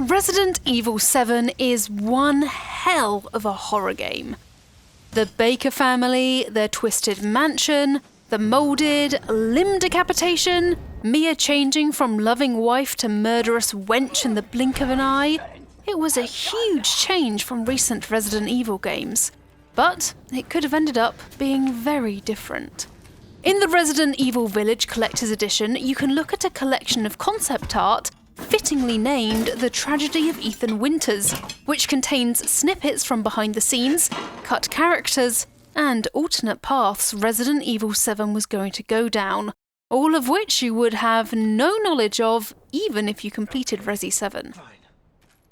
Resident Evil 7 is one hell of a horror game. The Baker family, their twisted mansion, the moulded, limb decapitation, Mia changing from loving wife to murderous wench in the blink of an eye. It was a huge change from recent Resident Evil games, but it could have ended up being very different. In the Resident Evil Village Collector's Edition, you can look at a collection of concept art fittingly named The Tragedy of Ethan Winters, which contains snippets from behind the scenes, cut characters, and alternate paths Resident Evil 7 was going to go down, all of which you would have no knowledge of even if you completed Resi 7.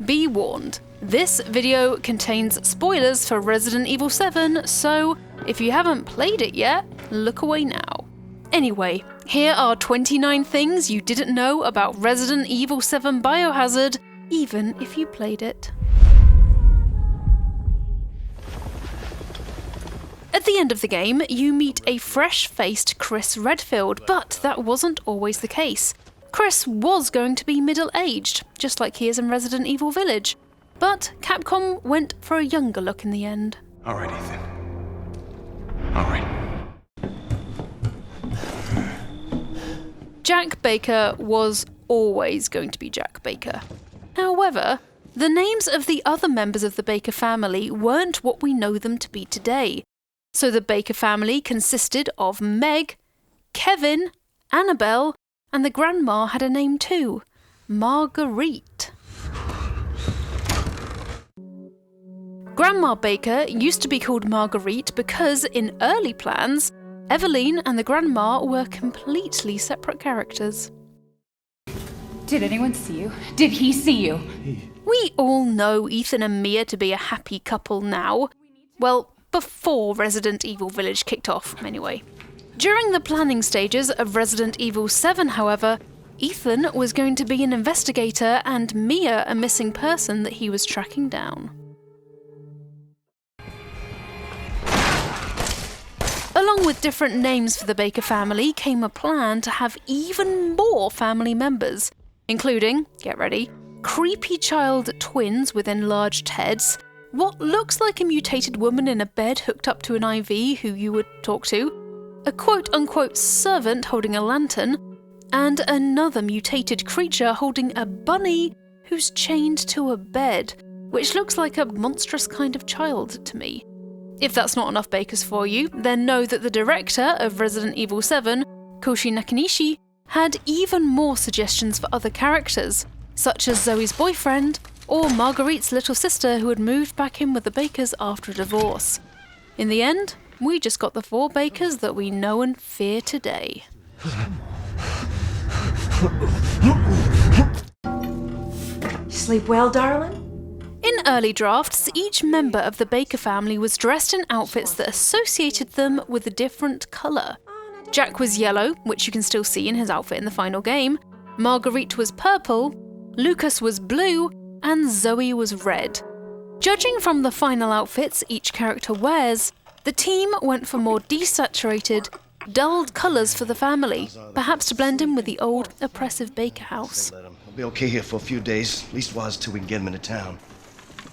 Be warned, this video contains spoilers for Resident Evil 7, so if you haven't played it yet, look away now. Anyway, here are 29 things you didn't know about Resident Evil 7 Biohazard, even if you played it. At the end of the game, you meet a fresh-faced Chris Redfield, but that wasn't always the case. Chris was going to be middle-aged, just like he is in Resident Evil Village, but Capcom went for a younger look in the end. Alright, Ethan. Alright. Jack Baker was always going to be Jack Baker. However, the names of the other members of the Baker family weren't what we know them to be today. So the Baker family consisted of Meg, Kevin, Annabelle, and the grandma had a name too, Marguerite. Grandma Baker used to be called Marguerite because in early plans, Evelyn and the grandma were completely separate characters. Did anyone see you? Did he see you? We all know Ethan and Mia to be a happy couple now. Well, before Resident Evil Village kicked off, anyway. During the planning stages of Resident Evil 7, however, Ethan was going to be an investigator and Mia a missing person that he was tracking down. Along with different names for the Baker family came a plan to have even more family members, including, get ready, creepy child twins with enlarged heads, what looks like a mutated woman in a bed hooked up to an IV who you would talk to, a quote-unquote servant holding a lantern, and another mutated creature holding a bunny who's chained to a bed, which looks like a monstrous kind of child to me. If that's not enough Bakers for you, then know that the director of Resident Evil 7, Koshi Nakanishi, had even more suggestions for other characters, such as Zoe's boyfriend, or Marguerite's little sister who had moved back in with the Bakers after a divorce. In the end, we just got the 4 Bakers that we know and fear today. Sleep well, darling? In early drafts, each member of the Baker family was dressed in outfits that associated them with a different colour. Jack was yellow, which you can still see in his outfit in the final game, Marguerite was purple, Lucas was blue, and Zoe was red. Judging from the final outfits each character wears, the team went for more desaturated, dulled colours for the family, perhaps to blend in with the old, oppressive Baker house. I'll be okay here for a few days, at least while till we can get him into town.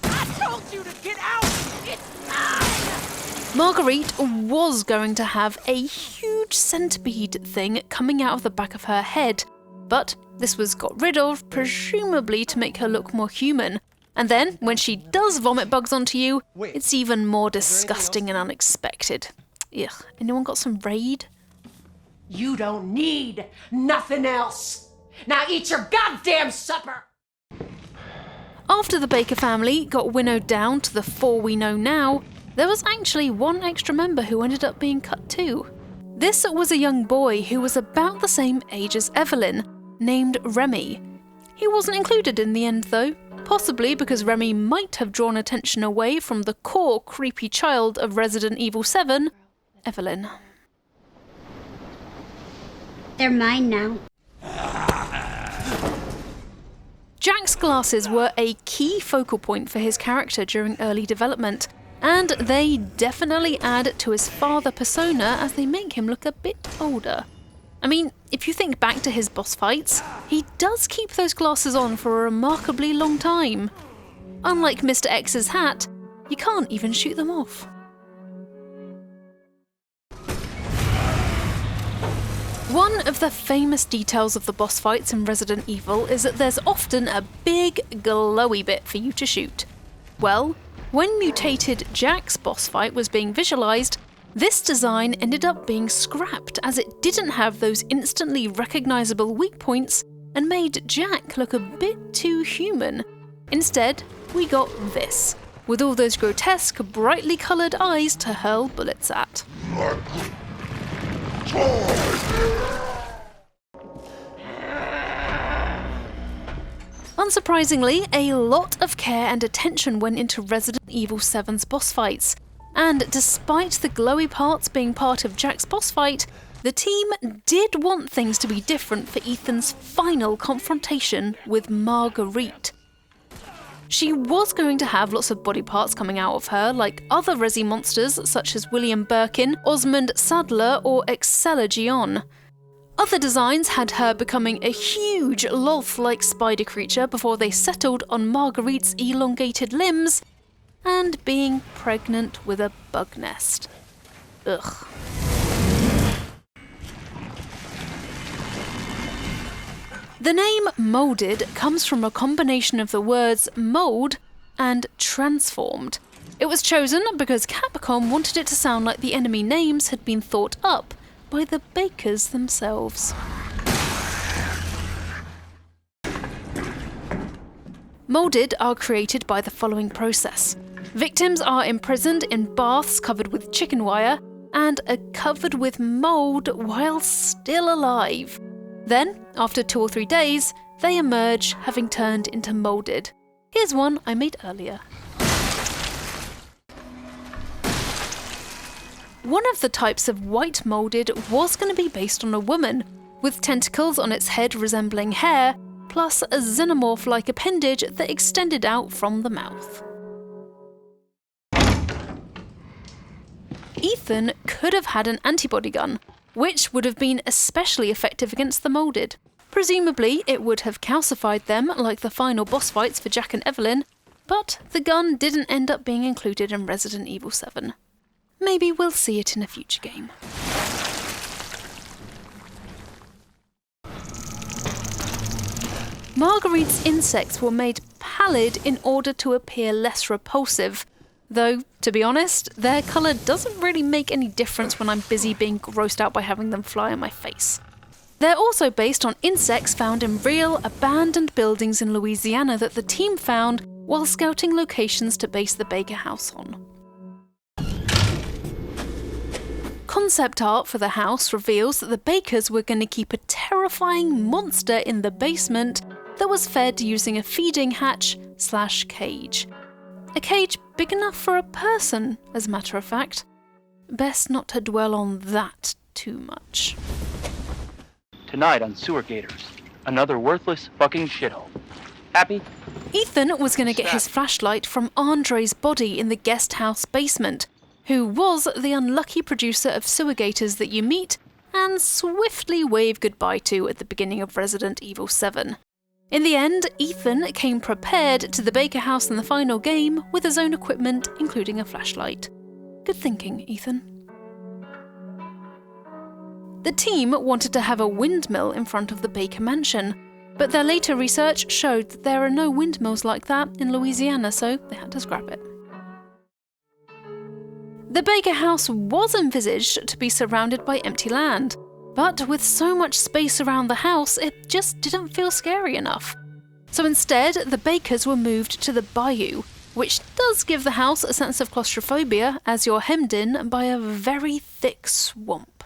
I told you to get out! It's mine! Marguerite was going to have a huge centipede thing coming out of the back of her head, but this was got rid of, presumably to make her look more human. And then, when she does vomit bugs onto you, it's even more disgusting and unexpected. Ugh, anyone got some Raid? You don't need nothing else. Now eat your goddamn supper! After the Baker family got winnowed down to the 4 we know now, there was actually one extra member who ended up being cut too. This was a young boy who was about the same age as Evelyn, named Remy. He wasn't included in the end though, possibly because Remy might have drawn attention away from the core creepy child of Resident Evil 7, Evelyn. They're mine now. Jack's glasses were a key focal point for his character during early development, and they definitely add to his father persona as they make him look a bit older. I mean, if you think back to his boss fights, he does keep those glasses on for a remarkably long time. Unlike Mr. X's hat, you can't even shoot them off. One of the famous details of the boss fights in Resident Evil is that there's often a big glowy bit for you to shoot. Well, when mutated Jack's boss fight was being visualised, this design ended up being scrapped as it didn't have those instantly recognisable weak points and made Jack look a bit too human. Instead, we got this, with all those grotesque, brightly coloured eyes to hurl bullets at. Unsurprisingly, a lot of care and attention went into Resident Evil 7's boss fights, and despite the glowy parts being part of Jack's boss fight, the team did want things to be different for Ethan's final confrontation with Marguerite. She was going to have lots of body parts coming out of her, like other Resi monsters such as William Birkin, Osmond Sadler, or Excella Gion. Other designs had her becoming a huge Loth-like spider creature before they settled on Marguerite's elongated limbs and being pregnant with a bug nest. Ugh. The name Molded comes from a combination of the words mold and transformed. It was chosen because Capcom wanted it to sound like the enemy names had been thought up by the bakers themselves. Molded are created by the following process. Victims are imprisoned in baths covered with chicken wire and are covered with mold while still alive. Then, after 2 or 3 days, they emerge having turned into molded. Here's one I made earlier. One of the types of white molded was going to be based on a woman, with tentacles on its head resembling hair, plus a xenomorph-like appendage that extended out from the mouth. Ethan could have had an antibody gun, which would have been especially effective against the molded. Presumably, it would have calcified them like the final boss fights for Jack and Evelyn, but the gun didn't end up being included in Resident Evil 7. Maybe we'll see it in a future game. Marguerite's insects were made pallid in order to appear less repulsive, though, to be honest, their colour doesn't really make any difference when I'm busy being grossed out by having them fly in my face. They're also based on insects found in real, abandoned buildings in Louisiana that the team found while scouting locations to base the Baker house on. Concept art for the house reveals that the Bakers were going to keep a terrifying monster in the basement that was fed using a feeding hatch/cage. A cage big enough for a person, as a matter of fact. Best not to dwell on that too much. Tonight on Sewer Gators, another worthless fucking shithole. Happy? Ethan was going to get his flashlight from Andre's body in the guest house basement, who was the unlucky producer of Sewer Gators that you meet and swiftly wave goodbye to at the beginning of Resident Evil 7. In the end, Ethan came prepared to the Baker house in the final game with his own equipment, including a flashlight. Good thinking, Ethan. The team wanted to have a windmill in front of the Baker mansion, but their later research showed that there are no windmills like that in Louisiana, so they had to scrap it. The Baker house was envisaged to be surrounded by empty land, but with so much space around the house, it just didn't feel scary enough. So instead, the Bakers were moved to the bayou, which does give the house a sense of claustrophobia as you're hemmed in by a very thick swamp.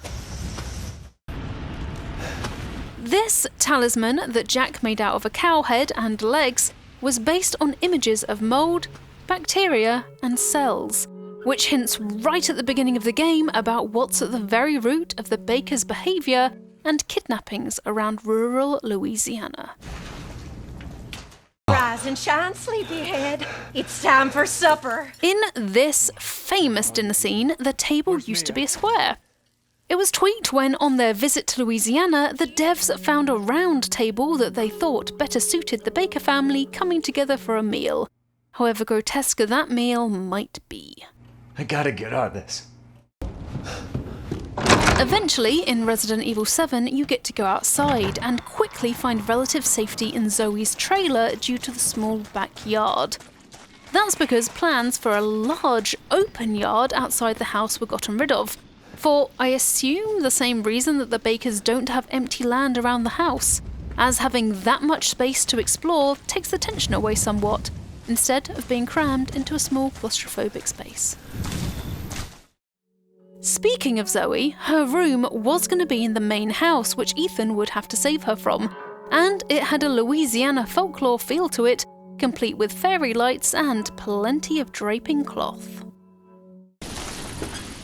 This talisman that Jack made out of a cow head and legs was based on images of mold, bacteria, and cells, which hints right at the beginning of the game about what's at the very root of the Bakers' behaviour and kidnappings around rural Louisiana. Rise and shine, sleepyhead. It's time for supper. In this famous dinner scene, the table used to be a square. It was tweaked when, on their visit to Louisiana, the devs found a round table that they thought better suited the Baker family coming together for a meal. However grotesque that meal might be. I gotta get out of this. Eventually, in Resident Evil 7, you get to go outside and quickly find relative safety in Zoe's trailer due to the small backyard. That's because plans for a large open yard outside the house were gotten rid of, for, I assume, the same reason that the Bakers don't have empty land around the house, as having that much space to explore takes the tension away somewhat, instead of being crammed into a small claustrophobic space. Speaking of Zoe, her room was going to be in the main house, which Ethan would have to save her from, and it had a Louisiana folklore feel to it, complete with fairy lights and plenty of draping cloth.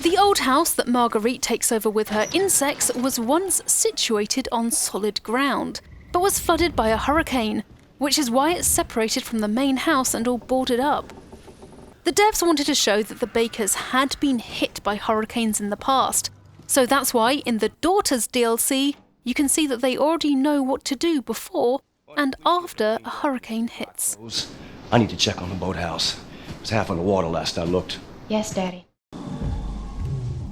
The old house that Marguerite takes over with her insects was once situated on solid ground, but was flooded by a hurricane, which is why it's separated from the main house and all boarded up. The devs wanted to show that the Bakers had been hit by hurricanes in the past, so that's why in the Daughters DLC, you can see that they already know what to do before and after a hurricane hits. I need to check on the boathouse. It was half on the water last I looked. Yes, Daddy.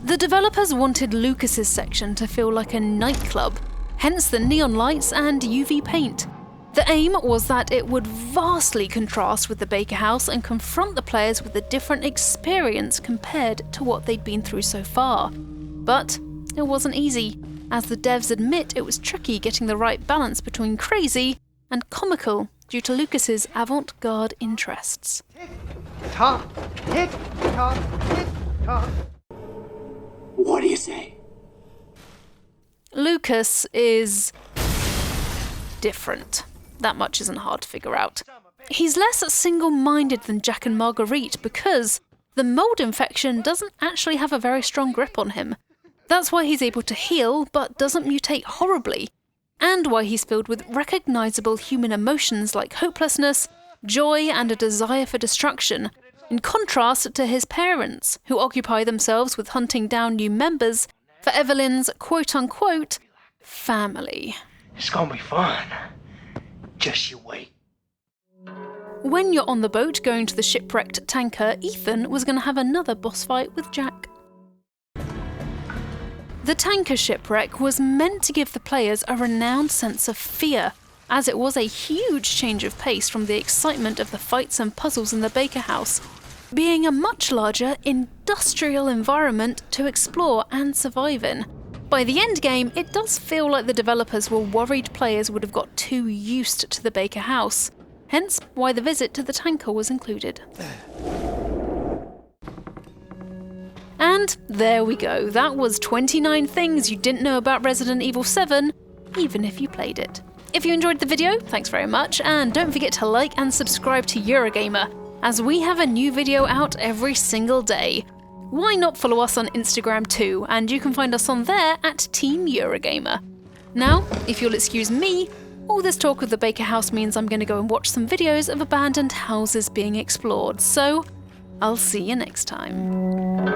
The developers wanted Lucas's section to feel like a nightclub, hence the neon lights and UV paint. The aim was that it would vastly contrast with the Baker house and confront the players with a different experience compared to what they'd been through so far. But it wasn't easy, as the devs admit it was tricky getting the right balance between crazy and comical due to Lucas's avant-garde interests. Tick-tock, tick-tock, tick-tock. What do you say? Lucas is different. That much isn't hard to figure out. He's less single-minded than Jack and Marguerite because the mold infection doesn't actually have a very strong grip on him. That's why he's able to heal but doesn't mutate horribly, and why he's filled with recognizable human emotions like hopelessness, joy, and a desire for destruction, in contrast to his parents, who occupy themselves with hunting down new members for Evelyn's quote-unquote family. It's gonna be fun. Just you wait. When you're on the boat going to the shipwrecked tanker, Ethan was going to have another boss fight with Jack. The tanker shipwreck was meant to give the players a renowned sense of fear, as it was a huge change of pace from the excitement of the fights and puzzles in the Baker house, being a much larger industrial environment to explore and survive in. By the end game, it does feel like the developers were worried players would have got too used to the Baker house, hence why the visit to the tanker was included. And there we go, that was 29 things you didn't know about Resident Evil 7, even if you played it. If you enjoyed the video, thanks very much, and don't forget to like and subscribe to Eurogamer, as we have a new video out every single day. Why not follow us on Instagram too, and you can find us on there at Team Eurogamer. Now, if you'll excuse me, all this talk of the Baker house means I'm going to go and watch some videos of abandoned houses being explored, so I'll see you next time.